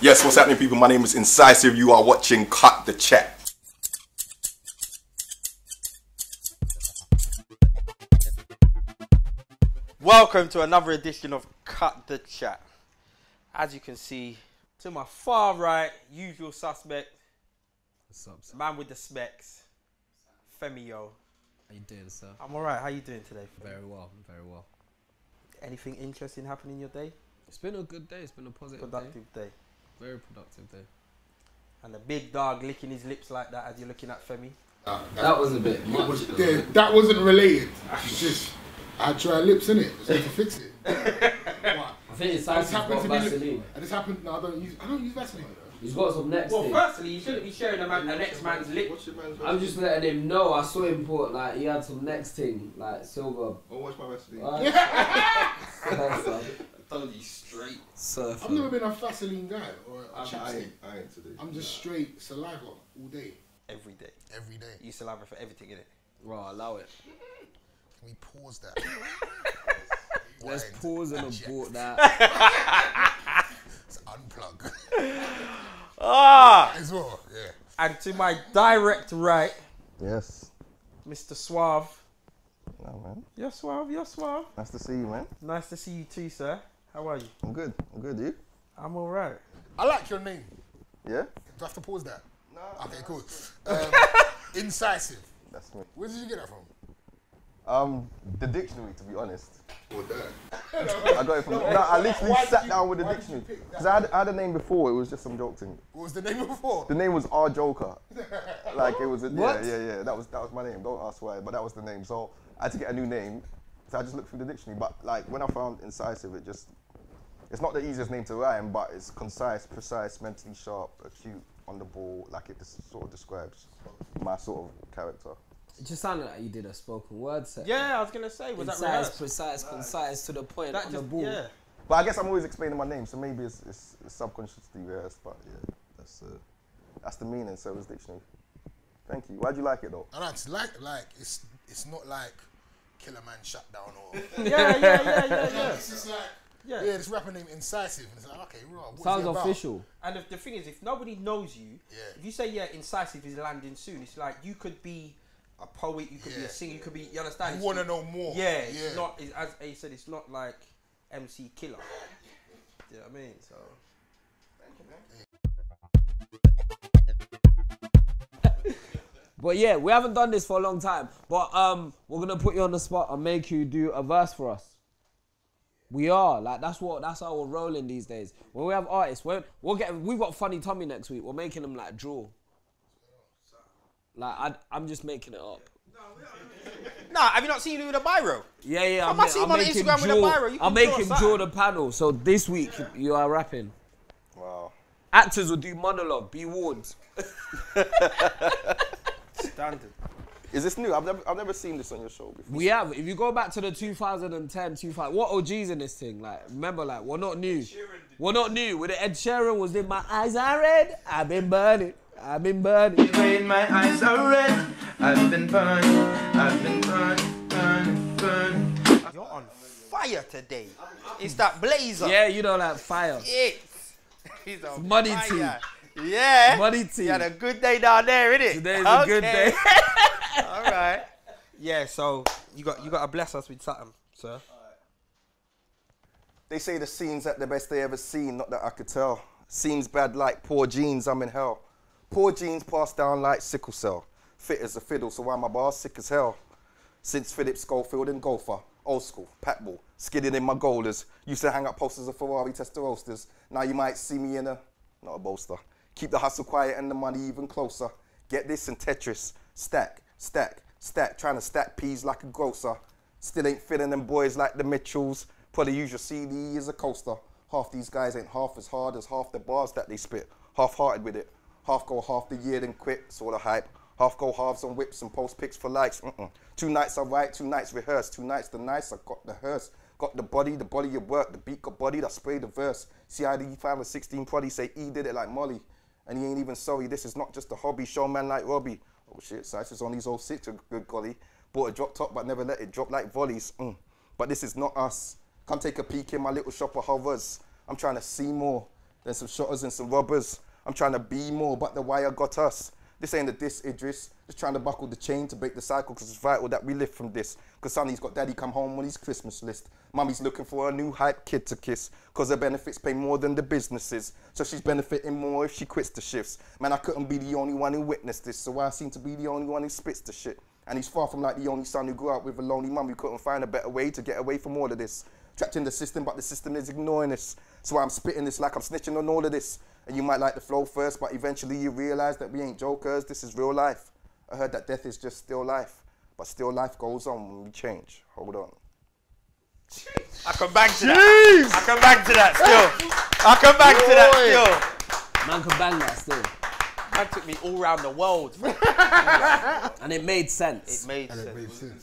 Yes, what's happening, people? My name is Incisive. You are watching Cut the Chat. Welcome to another edition of Cut the Chat. As you can see, to my far right, usual suspect, What's up, sir? man with the specs, Femio. How you doing, sir? I'm alright. How you doing today? Very well, very well. Anything interesting happening in your day? It's been a good day. It's been a positive Productive day. Very productive day. And the big dog licking his lips like that as you're looking at Femi. That was a bit much. That wasn't related. It's just I had dry lips in it, so to fix it. What? I think it's time to got Vaseline. And this happened. No, I don't use Vaseline. He's got some next Well, thing. firstly, you shouldn't be sharing an next man's lip. I'm just letting him know. I saw him put like he had some next thing like silver. Oh, watch my Vaseline. I told you straight. Surfer. I've never been a Vaseline guy or a I chapstick. ain't today. I'm just straight saliva all day. Every day. Every day. You saliva for everything, innit? Right, allow it. Can we pause that? Let's pause and abort that. Let's unplug. Ah! As well, yeah. And to my direct right, Yes. Mr. Suave. No, man. You're suave, you're suave. Nice to see you, man. Nice to see you too, sir. How are you? I'm good. You? I'm alright. I like your name. Yeah? Do I have to pause that? No. Okay, cool. Incisive. That's me. Where did you get that from? The dictionary, to be honest. Or that? I got it from. I literally sat down with the dictionary because I had a name before. It was just some joke thing. What was the name before? The name was R Joker. Like it was. What? Yeah. That was my name. Don't ask why, but that was the name. So I had to get a new name. So I just looked through the dictionary. But like when I found Incisive, it's not the easiest name to rhyme, but it's concise, precise, mentally sharp, acute, on the ball. Like it just sort of describes my sort of character. It just sounded like you did a spoken word set. Yeah, I was gonna say, was that Concise, rehearsed? precise, concise, to the point, That on the just, ball. yeah. But I guess I'm always explaining my name, so maybe it's subconsciously rehearsed. But yeah, that's the meaning. So it's dictionary. Thank you. Why'd you like it though? I know, it's like it's not like Killer Man Shutdown or. Yeah. It's just like this rapper named Incisive, and it's like okay, right. What's Sounds it about? official. And the thing is, if nobody knows you, if you say Incisive is landing soon, it's like you could be a poet, you could be a singer, you could be. You understand? You want to know more. Yeah, it's not. As he said, it's not like MC Killer. You know what I mean? So. But yeah, we haven't done this for a long time. But we're gonna put you on the spot and make you do a verse for us. We are that's how we're rolling these days. When we have artists, we've got Funny Tommy next week. We're making them like draw. Like I'm just making it up. Nah, have you not seen him with a biro? Yeah. I see him on Instagram with a biro. You I'll can make draw him something. draw the panel. So this week you are rapping. Wow. Actors will do monologue. Be warned. Standard. Is this new? I've never seen this on your show before. We have. If you go back to the 2010, what OGs in this thing? Like, remember, like, we're not new. We're not new. With the Ed Sheeran was in my eyes are red. I've been burning. When my eyes are red, I've been burning. You're on fire today. It's that blazer. Yeah, you know, like fire. He's on Money fire. tea. Yeah. Money tea. You had a good day down there, innit? Today's a good day. All right. Yeah, so you got to bless us with something, sir. They say the scene's at the best they ever seen, not that I could tell. Seems bad like poor genes, I'm in hell. Poor genes passed down like sickle cell. Fit as a fiddle, so why my bars sick as hell? Since Philip Schofield and Golfer, old school, pat ball, skidding in my golders. Used to hang up posters of Ferrari tester roasters. Now you might see me in not a bolster. Keep the hustle quiet and the money even closer. Get this in Tetris, stack, trying to stack peas like a grocer. Still ain't fitting them boys like the Mitchells. Probably use your CD as a coaster. Half these guys ain't half as hard as half the bars that they spit. Half-hearted with it. Half go half the year then quit, sort of hype. Half go halves on whips and post pics for likes. 2 nights I write, 2 nights rehearse. 2 nights the nice, I got the hearse. Got the body you work. The beat got bodied, I sprayed the verse. CID 5 or 16 probably say E did it like Molly. And he ain't even sorry, this is not just a hobby. Show man like Robbie. Oh shit, Sights on these old 6, good golly. Bought a drop top but never let it drop like volleys. But this is not us. Come take a peek in my little shop of hovers. I'm trying to see more then some shotters and some robbers. I'm trying to be more, but the wire got us. This ain't a diss, Idris. Just trying to buckle the chain to break the cycle, because it's vital that we live from this. Because Sonny's got daddy come home on his Christmas list. Mummy's looking for a new hype kid to kiss, because her benefits pay more than the businesses. So she's benefiting more if she quits the shifts. Man, I couldn't be the only one who witnessed this, so I seem to be the only one who spits the shit. And he's far from like the only son who grew up with a lonely mum who couldn't find a better way to get away from all of this. Trapped in the system, but the system is ignoring this. So I'm spitting this like I'm snitching on all of this. And you might like the flow first, but eventually you realize that we ain't jokers, this is real life. I heard that death is just still life, but still life goes on when we change. Hold on. I come back to that. I come back to that still. I come back to that still. Man can bang that still. Man took me all around the world. And it made sense. It made And sense. it made sense.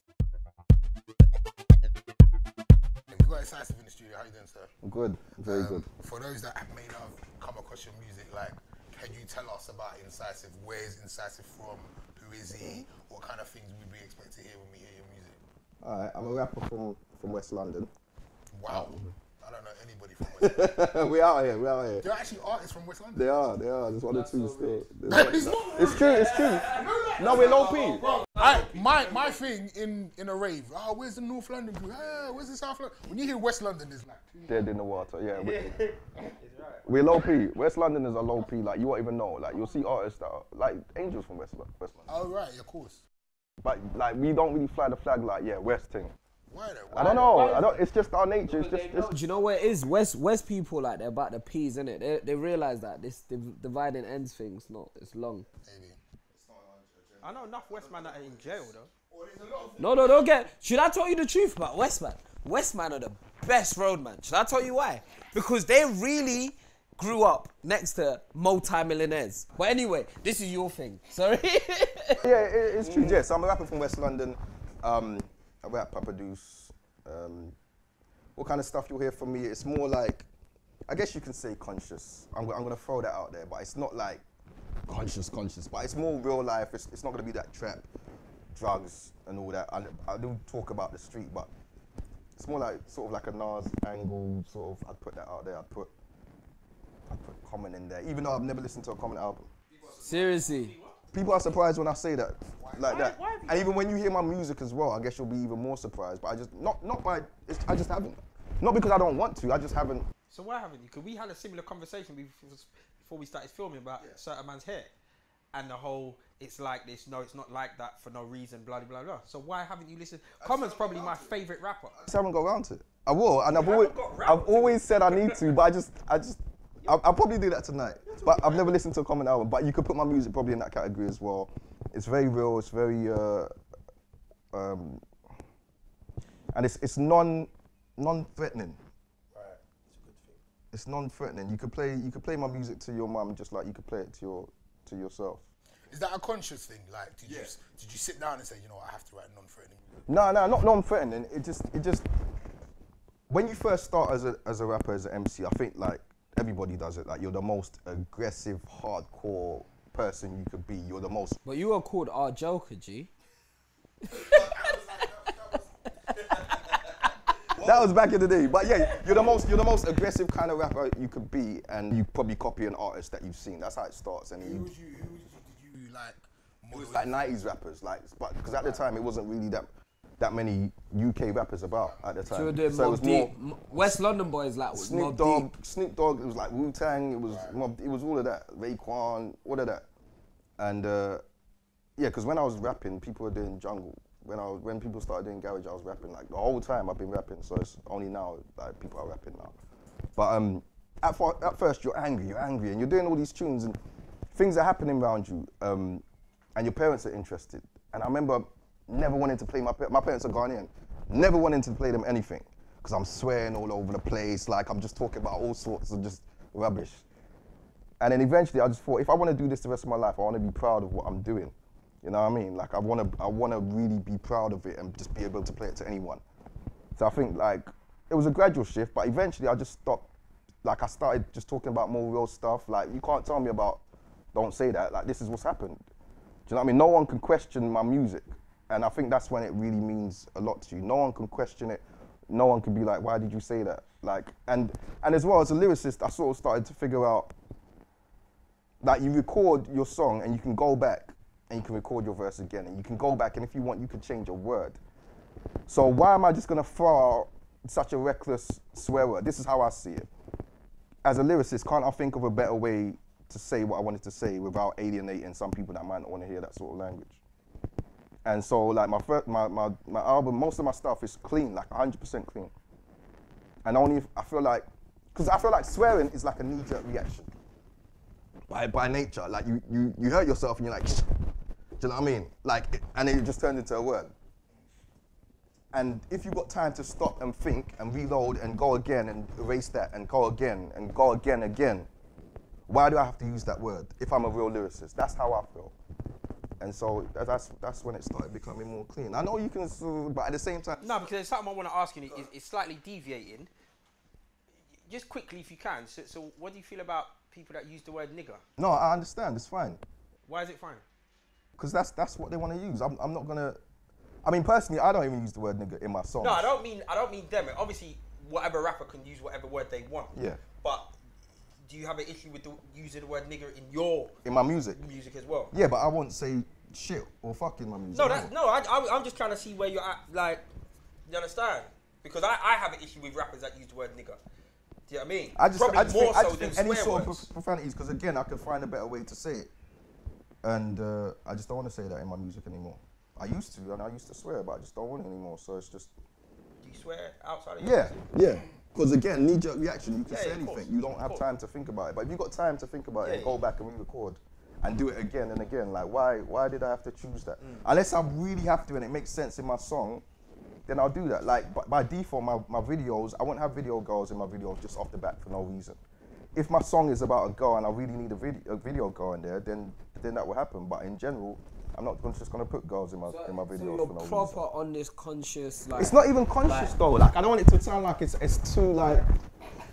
We've got Incisive in the studio. How you doing, sir? Good, very good. For those that may not have come across your music, like, can you tell us about Incisive? Where is Incisive from? Who is he? What kind of things would we expect to hear when we hear your music? Alright, I'm a rapper from West London. Wow. I don't know anybody from West London. we out here, we out here. There are actually artists from West London. They are. There's one or two still. It's not. It's true. No, we're low P. My thing in a rave, where's the North London crew? Where's the South London? When you hear West London, there's like two. Dead in the water, yeah. We're low P. West London is a low P, like you won't even know. Like you'll see artists that are like Angels from West London. Oh right, of course. But like we don't really fly the flag like West thing. Why though? I don't know. It's just our nature. It's just Do you know what it is? West people like they're about the P's, innit? They realise that this dividing ends thing's not. It's long. Maybe. I know enough Westman that are in jail though. No, don't get. Should I tell you the truth about Westman? Westman are the best roadman. Should I tell you why? Because they really grew up next to multi-millionaires. But anyway, this is your thing. Sorry. yeah, it's true. Yes, I'm a rapper from West London. I rap, I produce. What kind of stuff you'll hear from me? It's more like, I guess you can say conscious. I'm gonna throw that out there, but it's not like conscious, but it's more real life. It's not gonna be that trap, drugs and all that. I do talk about the street, but it's more like sort of like a Nas angle, sort of. I'd put that out there. I'd put Common in there, even though I've never listened to a Common album. Seriously. People are surprised when I say that, like that. And even when you hear my music as well, I guess you'll be even more surprised. But I just I just haven't. Not because I don't want to. I just haven't. So why haven't you? Because we had a similar conversation before we started filming about certain man's hair, and the whole it's like this. No, it's not like that for no reason. Blah blah blah. So why haven't you listened? Common's probably my favourite rapper. I just haven't got around to it. I will, and I've always said I need to, but I'll probably do that tonight. But I've never listened to a Common album. But you could put my music probably in that category as well. It's very real. It's very and it's non-threatening. Right. It's a good thing. It's non-threatening. You could play my music to your mum just like you could play it to yourself. Is that a conscious thing? Like, did you sit down and say, you know, I have to write non-threatening? No, not non-threatening. It just when you first start as a rapper, as an MC, I think like everybody does it. Like you're the most aggressive, hardcore person you could be. You're the most. But you are called our Joker, G. That was back in the day, but yeah, you're the most aggressive kind of rapper you could be, and you probably copy an artist that you've seen. That's how it starts. And Who did you like? it was like 90s rappers, like, but because at the time it wasn't really that many UK rappers about at the time. So you're doing it was Mobb more Deep. West London boys like Snoop Mobb Dogg. It was like Wu-Tang. It was it was all of that. Raekwon, all of that, and yeah, because when I was rapping, people were doing jungle. When people started doing garage, I was rapping like the whole time. I've been rapping, so it's only now like people are rapping now. But at first you're angry, and you're doing all these tunes and things are happening around you, and your parents are interested. And I remember never wanting to play my parents are Ghanaian, never wanting to play them anything because I'm swearing all over the place, like I'm just talking about all sorts of just rubbish. And then eventually I just thought, if I want to do this the rest of my life, I want to be proud of what I'm doing. You know what I mean? Like I want to really be proud of it and just be able to play it to anyone. So I think like it was a gradual shift, but eventually I just stopped. Like I started just talking about more real stuff. Like you can't tell me about, don't say that. Like this is what's happened. Do you know what I mean? No one can question my music, and I think that's when it really means a lot to you. No one can question it. No one can be like, why did you say that? Like, and as well as a lyricist, I sort of started to figure out that you record your song and you can go back and you can record your verse again, and you can go back and if you want, you can change a word. So why am I just gonna throw out such a reckless swear word? This is how I see it. As a lyricist, can't I think of a better way to say what I wanted to say without alienating some people that might not want to hear that sort of language? And so, like my album, most of my stuff is clean, like 100% clean. And only if I feel like, because I feel like swearing is like a knee-jerk reaction by nature. Like you hurt yourself and you're like, do you know what I mean? Like, and then it just turns into a word. And if you've got time to stop and think and reload and go again and erase that and go again and go again, why do I have to use that word if I'm a real lyricist? That's how I feel. And so that's when it started becoming more clean. I know you can, but at the same time. No, because there's something I want to ask you. It's slightly deviating. Just quickly, if you can. So what do you feel about people that use the word nigger? No, I understand. It's fine. Why is it fine? Because that's what they want to use. I'm not gonna. I mean, personally, I don't even use the word nigger in my songs. No, I don't mean them. Obviously, whatever rapper can use whatever word they want. Yeah. But do you have an issue with using the word nigger in my music? Music as well. Yeah, but I won't say shit or fuck in my music. No, I'm just trying to see where you're at. Like, you understand? Because I have an issue with rappers that use the word nigger. Do you know what I mean? I just think any swear sort words. of profanities, because again, I can find a better way to say it, and I just don't want to say that in my music anymore. I used to, and I used to swear, but I just don't want it anymore. So it's just. Do you swear outside of your music? Yeah. Because again, knee-jerk reaction, you can say of anything. course, you don't have time to think about it. But if you've got time to think about it and go back and re-record and do it again and again, like why did I have to choose that? Unless I really have to and it makes sense in my song, then I'll do that. Like by default, my videos, I won't have video girls in my videos just off the bat for no reason. If my song is about a girl and I really need a video girl in there, then that will happen. But in general, I'm not just gonna put girls in my videos so for you're no reason. proper on this conscious, like. It's not even conscious though. Like I don't want it to sound like it's too like,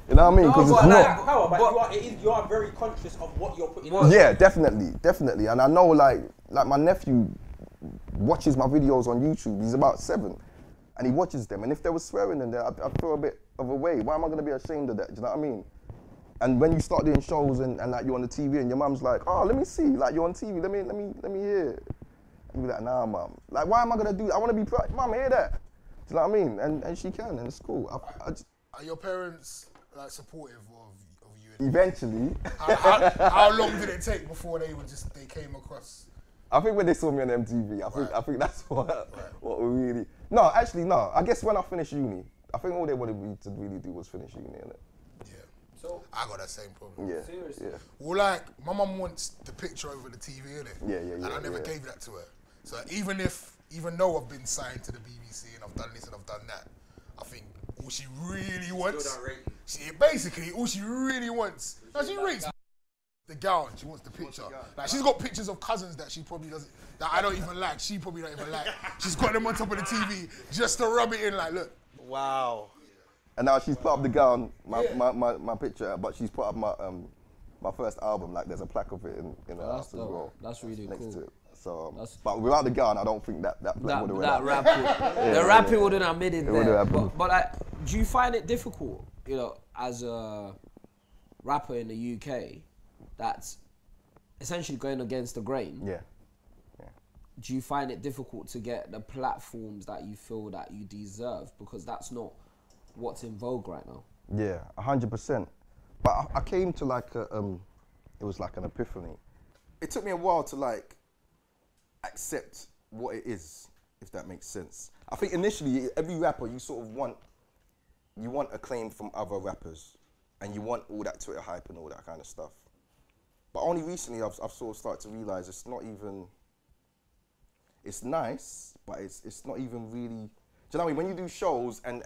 you know what I mean? Because it's not. You are very conscious of what you're putting in. Yeah, definitely. And I know like my nephew watches my videos on YouTube. He's about 7, and he watches them. And if there was swearing in there, I'd feel a bit of a way. Why am I gonna be ashamed of that? Do you know what I mean? And when you start doing shows and like you're on the TV and your mum's like, oh, let me see, like you're on TV, let me hear. And you're like, nah, mum. Like, why am I gonna do that? I wanna be proud. Mum, hear that. Do you know what I mean? And she can, and it's cool. Are your parents like supportive of you? Eventually. How long did it take before they came across? I think when they saw me on MTV, I think that's what we really. No, actually, no. I guess when I finished uni, I think all they wanted me to really do was finish uni, innit? So I got that same problem. Yeah. Seriously? Yeah. Well, like, my mum wants the picture over the TV, innit? Yeah. And I never gave that to her. So even though I've been signed to the BBC and I've done this and I've done that, I think all she really wants, all she really wants, she rates the gown, she wants the picture. Like, she's got pictures of cousins that she probably doesn't, that I don't even like, she probably don't even like. She's got them on top of the TV just to rub it in, like, look. Wow. And now she's put up the gown, my picture, but she's put up my first album. Like there's a plaque of it in the house as well. That's really next cool. to it. So, but without the gown, I don't think that plaque would have that rapping, the rapping wouldn't have made it there. But do you find it difficult, you know, as a rapper in the UK, that's essentially going against the grain? Yeah. Do you find it difficult to get the platforms that you feel that you deserve, because that's not what's in vogue right now? Yeah, 100%. But I came to like it was like an epiphany. It took me a while to like accept what it is, if that makes sense. I think initially, every rapper, you sort of want acclaim from other rappers, and you want all that Twitter hype and all that kind of stuff. But only recently, I've sort of started to realize it's not even. It's nice, but it's not even really. Do you know what I mean? When you do shows and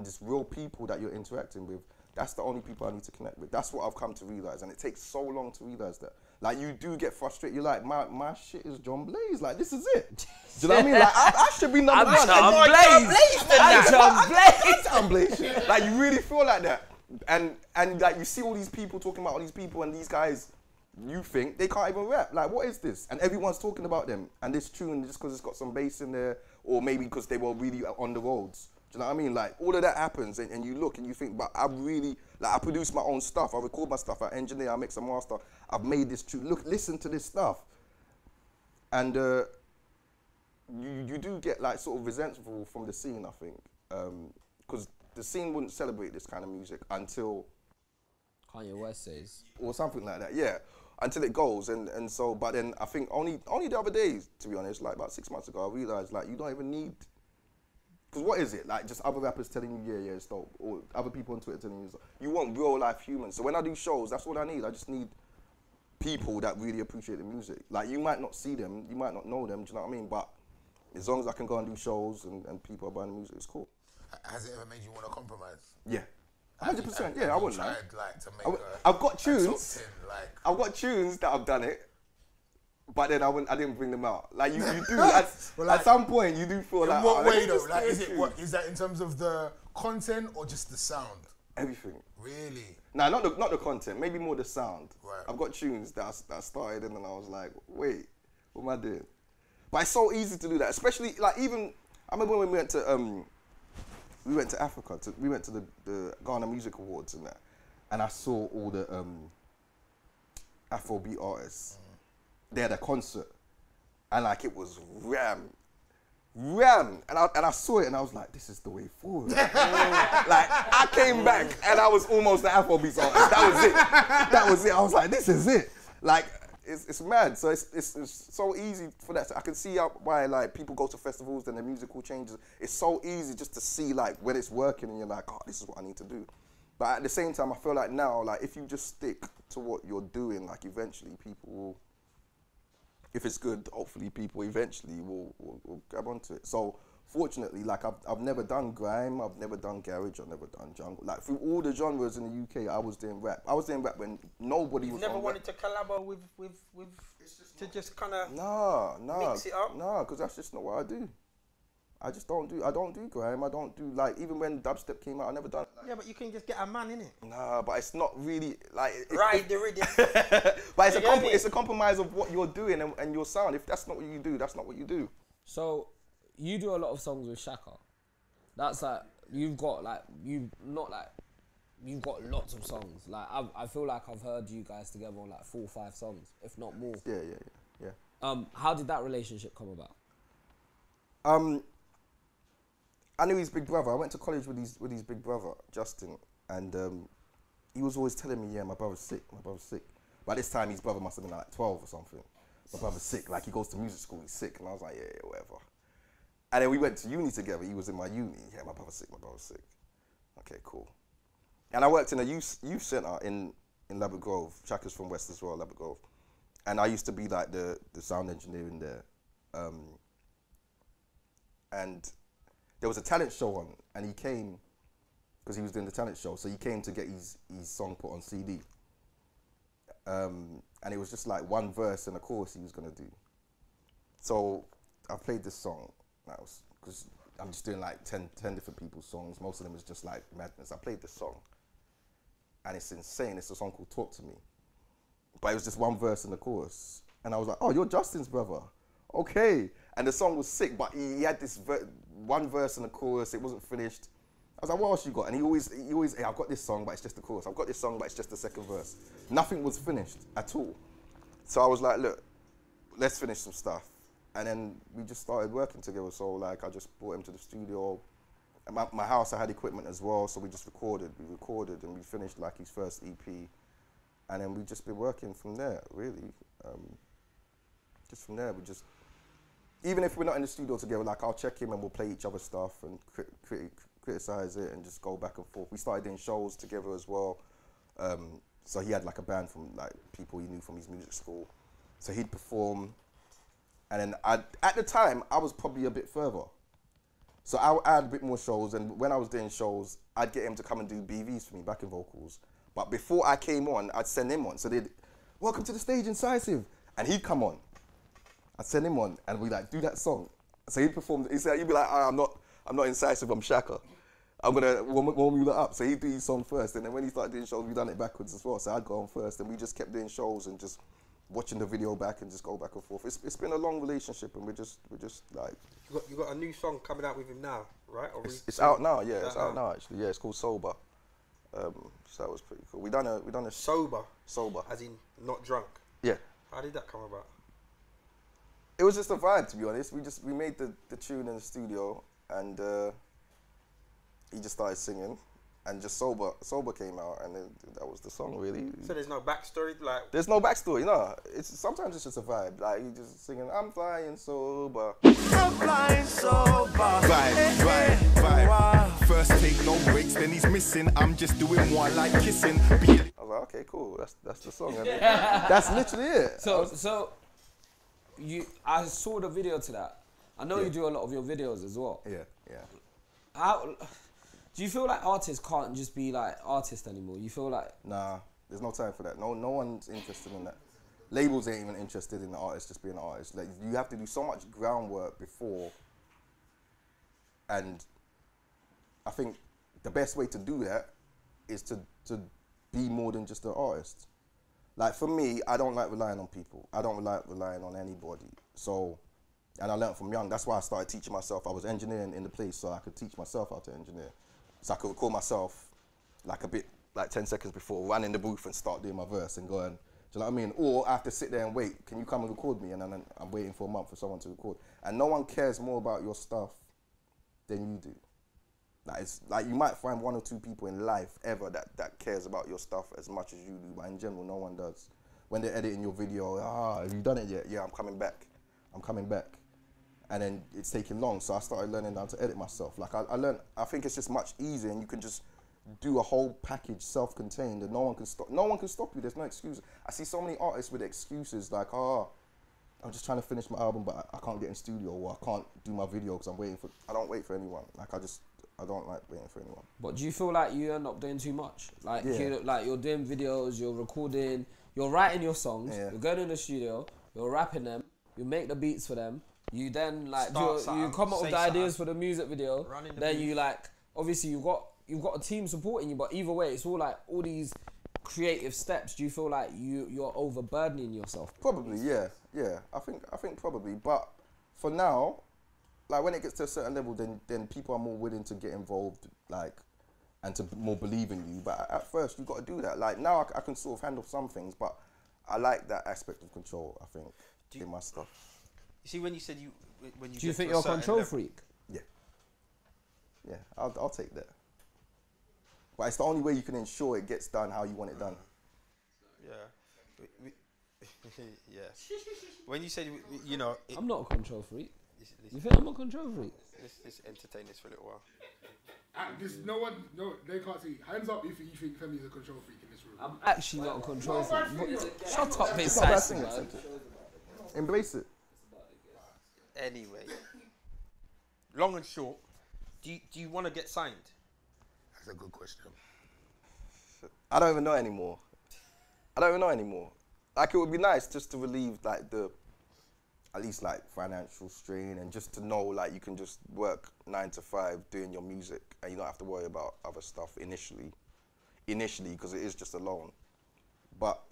just real people that you're interacting with, that's the only people I need to connect with. That's what I've come to realize, and it takes so long to realize that. Like, you do get frustrated. You're like, my shit is John Blaze. Like, this is it. Do you know what I mean? Like, I should be number one. John Blaze. Like, you really feel like that. And like, you see all these people talking about all these people, and these guys, you think they can't even rap. Like, what is this? And everyone's talking about them. And this tune, just because it's got some bass in there, or maybe because they were really on the roads, Do you know what I mean? Like, all of that happens, and you look and you think, but I really, like, I produce my own stuff, I record my stuff, I engineer, I mix and master, I've made this tune. Look, listen to this stuff. And you do get, like, sort of resentful from the scene, I think. Because the scene wouldn't celebrate this kind of music until... Kanye West says. Or something like that, yeah. Until it goes, and so, but then I think only the other day, to be honest, like about 6 months ago, I realised, like, you don't even need... Because what is it? Like, just other rappers telling you, yeah, it's dope. Or other people on Twitter telling you, it's dope. You want real life humans. So when I do shows, that's what I need. I just need people that really appreciate the music. Like, you might not see them, you might not know them, do you know what I mean? But as long as I can go and do shows and people are buying the music, it's cool. Has it ever made you want to compromise? Yeah. 100%, yeah, I wouldn't lie. Like, to make I've got tunes. A top 10, like... I've got tunes that I've done it, but then I didn't bring them out. Like you do at some point you do feel like. In what way though? Like, is that in terms of the content or just the sound? Everything. Really? Nah, not the content. Maybe more the sound. Right. I've got tunes that I started and then I was like, wait, what am I doing? But it's so easy to do that, especially like even I remember when we went to Africa. We went to the Ghana Music Awards and that, and I saw all the Afro beat artists. They had a concert, and like it was ram, and I saw it and I was like, this is the way forward. Like I came back and I was almost the Afro beat artist. That was it. I was like, this is it. Like it's mad. So it's so easy for that. I can see why like people go to festivals and the musical changes. It's so easy just to see like when it's working and you're like, oh, this is what I need to do. But at the same time, I feel like now, like if you just stick to what you're doing, like eventually people will. If it's good, hopefully people eventually will grab onto it. So fortunately, like I've never done grime, I've never done garage, I've never done jungle. Like through all the genres in the UK, I was doing rap. I was doing rap when nobody was. Never on wanted rap. to collaborate with to just kind of mix it up. Nah, because that's just not what I do. I don't do grime. I don't do like even when dubstep came out, I never done it. Like, yeah, but you can just get a man in it. Nah, but it's not really like Ride the rhythm. But it's a compromise of what you're doing and your sound. If that's not what you do, that's not what you do. So you do a lot of songs with Shaka. That's like you've got lots of songs. Like I feel like I've heard you guys together on like 4 or 5 songs, if not more. Yeah. How did that relationship come about? I knew his big brother. I went to college with his big brother, Justin, and he was always telling me, yeah, my brother's sick. By this time, his brother must have been like 12 or something. My brother's sick. Like, he goes to music school, he's sick. And I was like, yeah, whatever. And then we went to uni together. He was in my uni. Yeah, my brother's sick. Okay, cool. And I worked in a youth centre in Labrador Grove. Shaka's from West as well, Labrador Grove. And I used to be like the sound engineer in there. And there was a talent show on, and he came because he was doing the talent show. So he came to get his song put on CD. And it was just like one verse and a chorus he was gonna do. So I played this song, because I'm just doing like 10 different people's songs. Most of them is just like madness. I played this song, and it's insane. It's a song called Talk to Me. But it was just one verse and a chorus. And I was like, oh, you're Justin's brother. Okay. And the song was sick, but he had this one verse and a chorus. It wasn't finished. I was like, what else you got? And he always, hey, I've got this song, but it's just the chorus. I've got this song, but it's just the second verse. Nothing was finished at all. So I was like, look, let's finish some stuff. And then we just started working together. So like, I just brought him to the studio. At my house, I had equipment as well. So we just recorded. We recorded and we finished like his first EP. And then we just been working from there, really. Just from there, even if we're not in the studio together, like I'll check him and we'll play each other's stuff and criticize it and just go back and forth. We started doing shows together as well. So he had like a band from like people he knew from his music school. So he'd perform. And then at the time, I was probably a bit further. So I had a bit more shows, and when I was doing shows, I'd get him to come and do BVs for me, backing vocals. But before I came on, I'd send him on. So they'd, welcome to the stage, Incisive. And he'd come on. I'd send him on, and we'd like, do that song. So he'd perform, he'd be like, I'm not Incisive, I'm Shaka. I'm gonna warm you up. So he'd do his song first, and then when he started doing shows, we done it backwards as well. So I'd go on first, and we just kept doing shows and just watching the video back and just go back and forth. It's been a long relationship, and we're just like. You got a new song coming out with him now. right? Or It's out now. Yeah, it's out now actually. Yeah, it's called Sober. So that was pretty cool. We done a Sober, sober. as in not drunk. Yeah. How did that come about? It was just a vibe, to be honest. We made the tune in the studio, and he just started singing, and just sober came out, and that was the song, really. So there's no backstory, like. There's no backstory, no. Sometimes it's just a vibe. Like you just singing, I'm flying sober. I'm flying sober. Vibe. First take no breaks, then he's missing. I'm just doing one like kissing. I was like, okay, cool. That's the song. That's literally it. I saw the video to that. I know you do a lot of your videos as well. Yeah. How do you feel like artists can't just be like artists anymore? You feel like Nah, there's no time for that. No one's interested in that. Labels ain't even interested in the artist just being an artist. Like you have to do so much groundwork before, and I think the best way to do that is to be more than just an artist. Like for me, I don't like relying on people. I don't like relying on anybody. So, and I learned from young. That's why I started teaching myself. I was engineering in the place so I could teach myself how to engineer. So I could record myself like a bit, like 10 seconds before, run in the booth and start doing my verse and go and, do you know what I mean? Or I have to sit there and wait. Can you come and record me? And then I'm waiting for a month for someone to record. And no one cares more about your stuff than you do. Like, it's, like you might find one or two people in life ever that cares about your stuff as much as you do, but in general, no one does. When they're editing your video, have you done it yet? Yeah, I'm coming back. And then it's taking long, so I started learning how to edit myself. Like I think it's just much easier, and you can just do a whole package self-contained, and no one can stop you. There's no excuse. I see so many artists with excuses like, I'm just trying to finish my album, but I can't get in studio, or I can't do my video because I don't wait for anyone. Like I don't like waiting for anyone. But do you feel like you end up doing too much? Like you're doing videos, you're recording, you're writing your songs, you're going in the studio, you're rapping them, you make the beats for them, you then you come up with the ideas for the music video, then you obviously you've got a team supporting you, but either way it's all these creative steps. Do you feel like you're overburdening yourself? Probably, yeah. I think probably, but for now, like when it gets to a certain level, then people are more willing to get involved, and to more believe in you. But at first, you've got to do that. Like now, I can sort of handle some things, but I like that aspect of control. I think in my stuff. You see, when you said when you do you think you're a control freak? Yeah, I'll take that. But it's the only way you can ensure it gets done how you want it done. Yeah. Yeah. When you said I'm not a control freak. You think I'm a control freak? Let's entertain this for a little while. They can't see. Hands up if you think Femi's a control freak in this room. I'm actually not a control freak. Shut up, It's not a bad thing, accept it. Embrace it. Anyway, long and short, do you want to get signed? That's a good question. I don't even know anymore. Like it would be nice just to relieve at least financial strain, and just to know you can just work 9 to 5 doing your music and you don't have to worry about other stuff initially because it is just a loan. But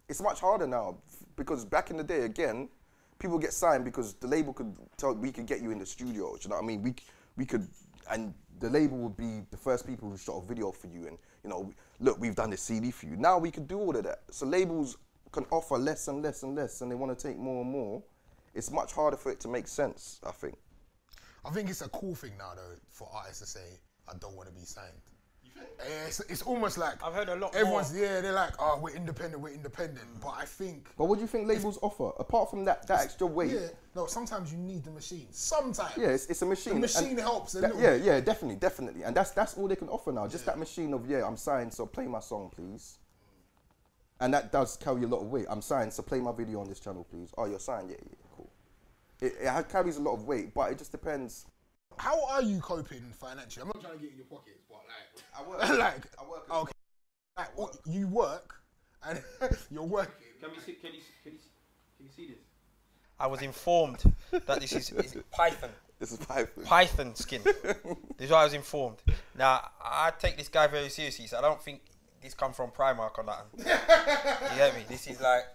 it's much harder now because back in the day, again, people get signed because the label could tell we could get you in the studio. Do you know what I mean? We could, and the label would be the first people who shot a video for you, and look, we've done this CD for you. Now we could do all of that. So labels can offer less and less and less, and they want to take more and more. It's much harder for it to make sense, I think. I think it's a cool thing now, though, for artists to say, I don't want to be signed. It's almost like I've heard a lot. Everyone's they're like, oh, we're independent. But I think. But what do you think labels offer apart from that extra weight? Yeah, no. Sometimes you need the machine. Sometimes. Yeah, it's a machine. The machine helps. Yeah, definitely, and that's all they can offer now. Just that machine of I'm signed, so play my song, please. And that does carry a lot of weight. I'm signed, so play my video on this channel, please. Oh, you're signed, yeah, cool. It carries a lot of weight, but it just depends. How are you coping financially? I'm not trying to get in your pockets, but I work. I work. Okay. You work, and you're working. Can you see this? I was informed that this is python. This is python. Python skin. This is what I was informed. Now, I take this guy very seriously, so I don't think this come from Primark or nothing. You get me? This is like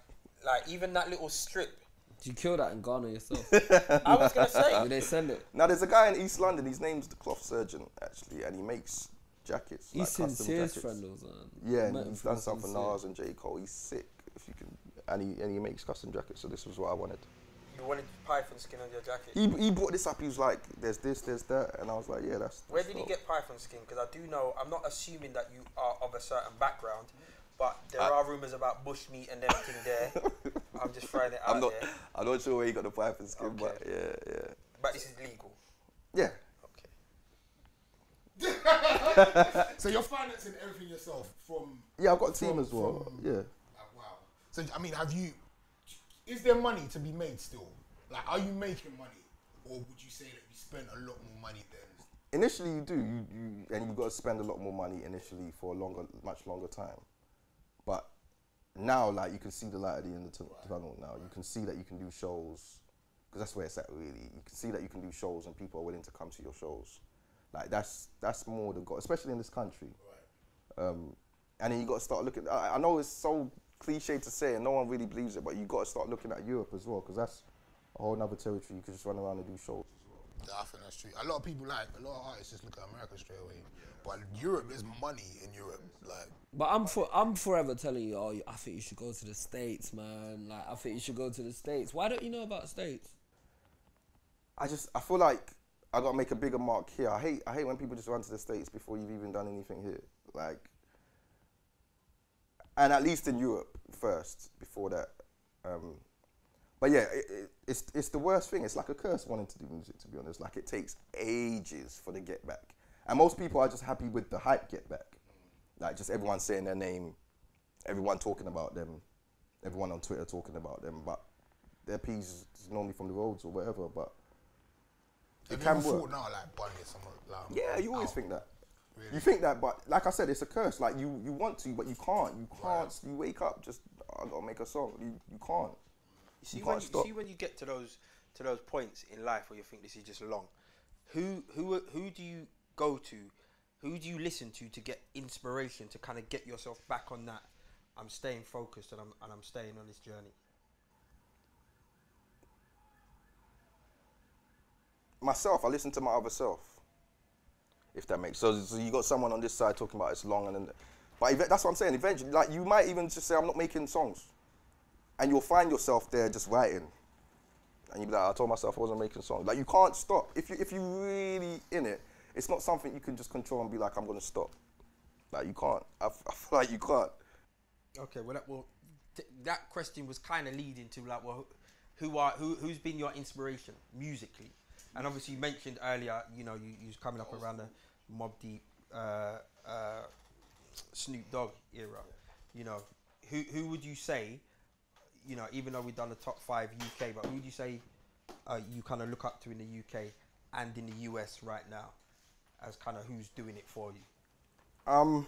even that little strip Did you kill that in Ghana yourself? I was gonna say. Did they send it? Now there's a guy in East London. His name's the cloth surgeon actually, and he makes jackets. He's custom Sincere's jackets. friend or something. Yeah, Met and him he's through done something for Sincere. Nas and J Cole. He's sick. If you can, and he makes custom jackets. So this was what I wanted. You wanted python skin on your jacket. He brought this up. He was like, "There's this, there's that," and I was like, "Yeah, that's." Where did he get python skin? Because I do know, I'm not assuming that you are of a certain background, but there are rumours about bushmeat and everything there. I'm just throwing it out there. I'm not sure where he got the python skin, Okay. but yeah. But this is legal. Yeah. Okay. So you're financing everything yourself from... Yeah, I've got a team as well. Yeah. Wow. So, I mean, is there money to be made still? Like, are you making money? Or would you say that you spend a lot more money than... Initially you do, and you've got to spend a lot more money initially for a much longer time. But now, like, you can see the light at the end of the tunnel now. You can see that you can do shows, because that's where it's at really. You can see that you can do shows and people are willing to come to your shows. Like, that's more the goal, especially in this country. Right. And then you got to start looking, I know it's so cliche to say and no one really believes it, but you got to start looking at Europe as well, because that's a whole other territory. You can just run around and do shows. Yeah, I think that's true. A lot of artists just look at America straight away. But Europe, there's money in Europe. Like, But I'm forever telling you, oh, I think you should go to the States, man. Like, I think you should go to the States. Why don't you know about States? I feel like I got to make a bigger mark here. I hate when people just run to the States before you've even done anything here. Like, and at least in Europe first, before that. But yeah, it's the worst thing. It's like a curse wanting to do music, to be honest. Like, it takes ages for the get back. And most people are just happy with the hype get back. Like, just everyone saying their name, everyone talking about them, everyone on Twitter talking about them, but their piece is normally from the roads or whatever, but it can work. Now, like, Bunny or something like... Yeah, you always think that. Really? You think that, but like I said, it's a curse. Like, you want to, but you can't. You can't. Right. You wake up, just, I gotta make a song. You can't. See, when you get to those points in life where you think this is just long, who do you go to? Who do you listen to get inspiration to kind of get yourself back on that? I'm staying focused and I'm staying on this journey. Myself, I listen to my other self. If that makes sense. So you got someone on this side talking about it's long, and then, but that's what I'm saying. Eventually, like, you might even just say I'm not making songs, and you'll find yourself there just writing, and you'll be like, I told myself I wasn't making songs. Like, you can't stop. If you really in it, it's not something you can just control and be like, I'm gonna stop. Like, you can't. I feel like you can't. Okay, well, that question was kind of leading to, like, well, who's been your inspiration musically? And obviously you mentioned earlier, you know, you was coming up around the Mobb Deep, Snoop Dogg era. You know, who would you say, you know, even though we've done the top 5 UK, but who would you say you kind of look up to in the UK and in the US right now as kind of who's doing it for you?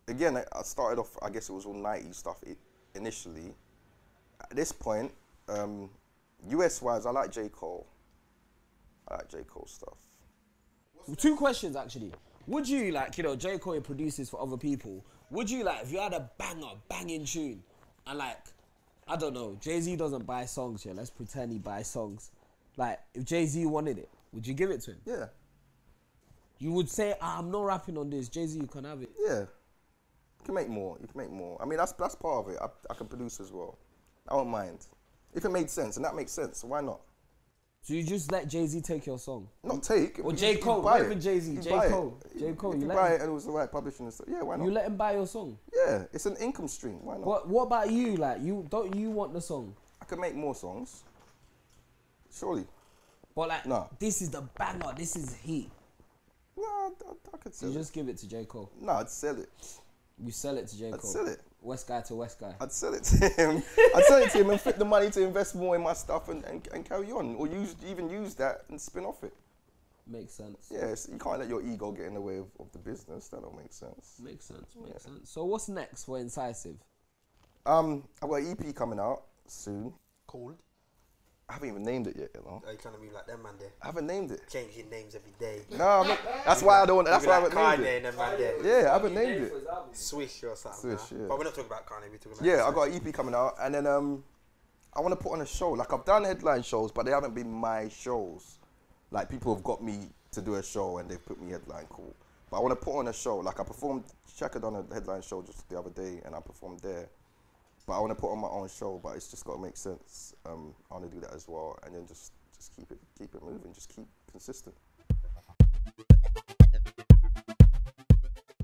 Again, I started off, I guess it was all 90s stuff initially. At this point, US-wise, I like J. Cole. I like J. Cole stuff. 2 questions, actually. Would you, like, you know, J. Cole produces for other people, would you, like, if you had a banging tune, and, like, I don't know, Jay-Z doesn't buy songs, yeah, let's pretend he buys songs. Like, if Jay-Z wanted it, would you give it to him? Yeah. You would say, I'm not rapping on this, Jay-Z, you can have it. Yeah. You can make more. I mean, that's part of it. I can produce as well. I don't mind. If it made sense, and that makes sense, so why not? So you just let Jay-Z take your song? Not take. Or J. Cole, not even Jay-Z, J. Cole. J. Cole, you buy it and it was the right publishing and stuff. Yeah, why not? You let him buy your song? Yeah, it's an income stream. Why not? What about you? Like, don't you want the song? I could make more songs. Surely. But like, no. This is the banger. This is heat. No, I could sell it. You just give it to J. Cole? No, I'd sell it. You sell it to J. Cole? I'd sell it. West guy to West guy? I'd sell it to him. I'd sell it to him and flip the money to invest more in my stuff and carry on. Or even use that and spin off it. Makes sense. Yes, you can't let your ego get in the way of the business. That don't make sense. Makes sense. So what's next for Incisive? I've got an EP coming out soon. Called? I haven't even named it yet, you know. Are you trying to be like them man there? I haven't named it. Changing names every day. No, I'm not. That's why I don't. That's why I haven't named it. Them man there. Yeah, I haven't named it. Swish or something. Swish, yeah. But we're not talking about Kanye. We're talking about. Yeah, I got an EP coming out, and then I want to put on a show. Like I've done headline shows, but they haven't been my shows. Like people have got me to do a show and they've put me headline, cool. But I want to put on a show. Like I performed, Shaka done a headline show just the other day and I performed there. But I want to put on my own show, but it's just got to make sense. I want to do that as well, and then just keep it moving, just keep consistent.